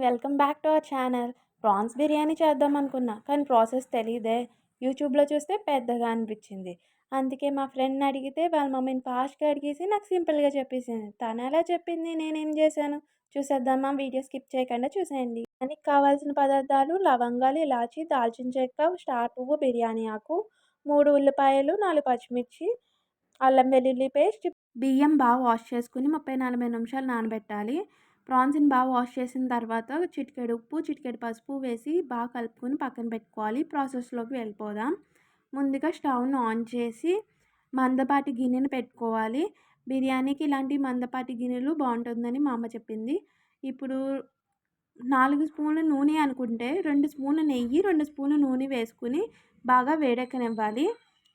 Welcome back to our channel. Prawns biryani చేద్దాం అనుకున్నా కానీ ప్రాసెస్ తెలీదే. యూట్యూబ్లో చూస్తే పెద్దగా అనిపించింది. అందుకే మా ఫ్రెండ్ని అడిగితే వాళ్ళ మమ్మీని ఫాస్ట్గా అడిగేసి నాకు సింపుల్గా చెప్పేసింది. తను ఎలా చెప్పింది నేనేం చేశాను చూసేద్దామా? వీడియో స్కిప్ చేయకుండా చూసేయండి. దానికి కావాల్సిన పదార్థాలు: లవంగాలు, ఇలాచి, దాల్చిన చెక్క, స్టార్ పువ్వు, బిర్యానీ ఆకు, 3 ఉల్లిపాయలు, 4 పచ్చిమిర్చి, అల్లం వెల్లుల్లి పేస్ట్. బియ్యం బాగా వాష్ చేసుకుని 30-40 నిమిషాలు నానబెట్టాలి. ప్రాన్స్ని బాగా వాష్ చేసిన తర్వాత చిటికెడు ఉప్పు, చిటికెడు పసుపు వేసి బాగా కలుపుకొని పక్కన పెట్టుకోవాలి. ప్రాసెస్లోకి వెళ్ళిపోదాం. ముందుగా స్టవ్ను ఆన్ చేసి మందపాటి గిన్నెను పెట్టుకోవాలి. బిర్యానీకి ఇలాంటి మందపాటి గిన్నెలు బాగుంటుందని మా అమ్మ చెప్పింది. ఇప్పుడు 4 స్పూన్ల నూనె అనుకుంటే 2 స్పూన్ల నెయ్యి, 2 స్పూన్ల నూనె వేసుకుని బాగా వేడెక్కనివ్వాలి.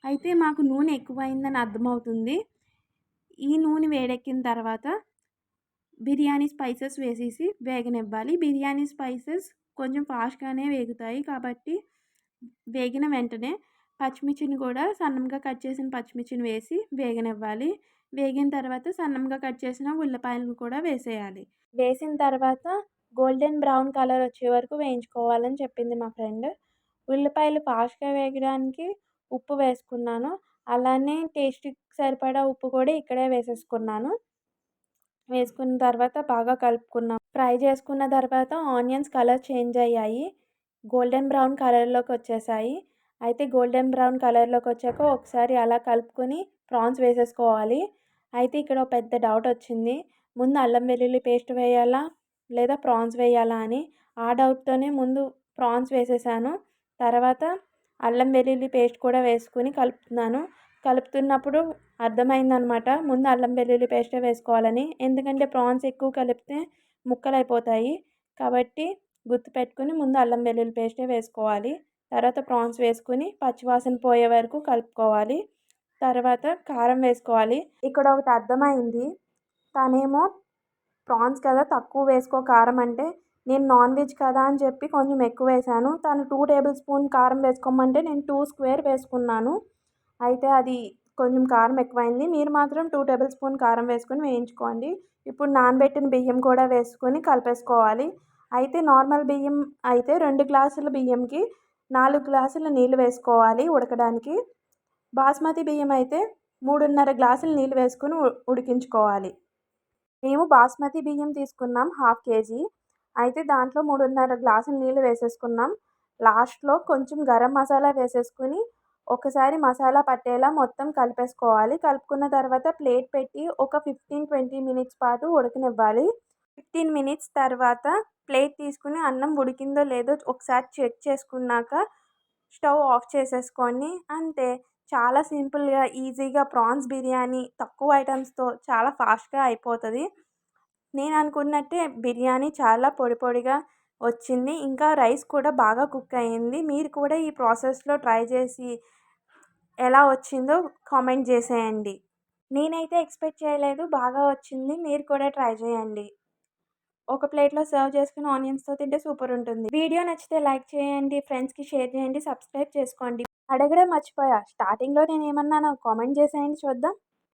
అయితే మాకు నూనె ఎక్కువైందని అర్థమవుతుంది. ఈ నూనె వేడెక్కిన తర్వాత బిర్యానీ స్పైసెస్ వేసేసి వేగనివ్వాలి. బిర్యానీ స్పైసెస్ కొంచెం ఫాస్ట్గానే వేగుతాయి కాబట్టి వేగిన వెంటనే పచ్చిమిర్చిని కూడా సన్నంగా కట్ చేసిన పచ్చిమిర్చిని వేసి వేగనివ్వాలి. వేగిన తర్వాత సన్నంగా కట్ చేసిన ఉల్లిపాయలను కూడా వేసేయాలి. వేసిన తర్వాత గోల్డెన్ బ్రౌన్ కలర్ వచ్చే వరకు వేయించుకోవాలని చెప్పింది మా ఫ్రెండ్. ఉల్లిపాయలు ఫాస్ట్గా వేగడానికి ఉప్పు వేసుకున్నాను. అలానే టేస్ట్కి సరిపడా ఉప్పు కూడా ఇక్కడే వేసేసుకున్నాను. వేసుకున్న తర్వాత బాగా కలుపుకున్నాం. ఫ్రై చేసుకున్న తర్వాత ఆనియన్స్ కలర్ చేంజ్ అయ్యాయి. గోల్డెన్ బ్రౌన్ కలర్లోకి వచ్చేసాయి. అయితే గోల్డెన్ బ్రౌన్ కలర్లోకి వచ్చాక ఒకసారి అలా కలుపుకొని ప్రాన్స్ వేసేసుకోవాలి. అయితే ఇక్కడ ఒక పెద్ద డౌట్ వచ్చింది. ముందు అల్లం వెల్లుల్లి పేస్ట్ వేయాలా లేదా ప్రాన్స్ వేయాలా అని. ఆ డౌట్తోనే ముందు ప్రాన్స్ వేసేసాను. తర్వాత అల్లం వెల్లుల్లి పేస్ట్ కూడా వేసుకుని కలుపుతున్నాను. కలుపుతున్నప్పుడు అర్థమైందనమాట ముందు అల్లం వెల్లుల్లి పేస్టే వేసుకోవాలని. ఎందుకంటే ప్రాన్స్ ఎక్కువ కలిపితే ముక్కలు అయిపోతాయి కాబట్టి గుర్తుపెట్టుకుని ముందు అల్లం వెల్లుల్లి పేస్టే వేసుకోవాలి. తర్వాత ప్రాన్స్ వేసుకుని పచ్చివాసన పోయే వరకు కలుపుకోవాలి. తర్వాత కారం వేసుకోవాలి. ఇక్కడ ఒకటి అర్థమైంది. తనేమో ప్రాన్స్ కదా తక్కువ వేసుకో కారం అంటే, నేను నాన్ వెజ్ కదా అని చెప్పి కొంచెం ఎక్కువ వేసాను. తను 2 టేబుల్ స్పూన్ కారం వేసుకోమంటే నేను 2 స్క్వేర్ వేసుకున్నాను. అయితే అది కొంచెం కారం ఎక్కువైంది. మీరు మాత్రం 2 టేబుల్ స్పూన్ కారం వేసుకొని వేయించుకోండి. ఇప్పుడు నానబెట్టిన బియ్యం కూడా వేసుకొని కలిపేసుకోవాలి. అయితే నార్మల్ బియ్యం అయితే 2 గ్లాసుల బియ్యంకి 4 గ్లాసుల నీళ్ళు వేసుకోవాలి ఉడకడానికి. బాస్మతి బియ్యం అయితే 3.5 గ్లాసుల నీళ్ళు వేసుకొని ఉడికించుకోవాలి. మేము బాస్మతి బియ్యం తీసుకున్నాం 1/2 కేజీ. అయితే దాంట్లో 3.5 గ్లాసుల నీళ్ళు వేసేసుకున్నాం. లాస్ట్లో కొంచెం గరం మసాలా వేసేసుకుని ఒకసారి మసాలా పట్టేలా మొత్తం కలిపేసుకోవాలి. కలుపుకున్న తర్వాత ప్లేట్ పెట్టి ఒక 15-20 మినిట్స్ పాటు ఉడకనివ్వాలి. 15 మినిట్స్ తర్వాత ప్లేట్ తీసుకుని అన్నం ఉడికిందో లేదో ఒకసారి చెక్ చేసుకున్నాక స్టవ్ ఆఫ్ చేసేసుకొని అంతే. చాలా సింపుల్గా ఈజీగా ప్రాన్స్ బిర్యానీ తక్కువ ఐటమ్స్తో చాలా ఫాస్ట్గా అయిపోతుంది. నేను అనుకున్నట్టే బిర్యానీ చాలా పొడి పొడిగా వచ్చింది. ఇంకా రైస్ కూడా బాగా కుక్ అయ్యింది. మీరు కూడా ఈ ప్రాసెస్లో ట్రై చేసి ఎలా వచ్చిందో కామెంట్ చేసేయండి. నేనైతే ఎక్స్పెక్ట్ చేయలేదు, బాగా వచ్చింది. మీరు కూడా ట్రై చేయండి. ఒక ప్లేట్లో సర్వ్ చేసుకుని ఆనియన్స్తో తింటే సూపర్ ఉంటుంది. వీడియో నచ్చితే లైక్ చేయండి, ఫ్రెండ్స్కి షేర్ చేయండి, సబ్స్క్రైబ్ చేసుకోండి. అడగడం మర్చిపోయా, స్టార్టింగ్లో నేను ఏమన్నానో కామెంట్ చేసేయండి చూద్దాం.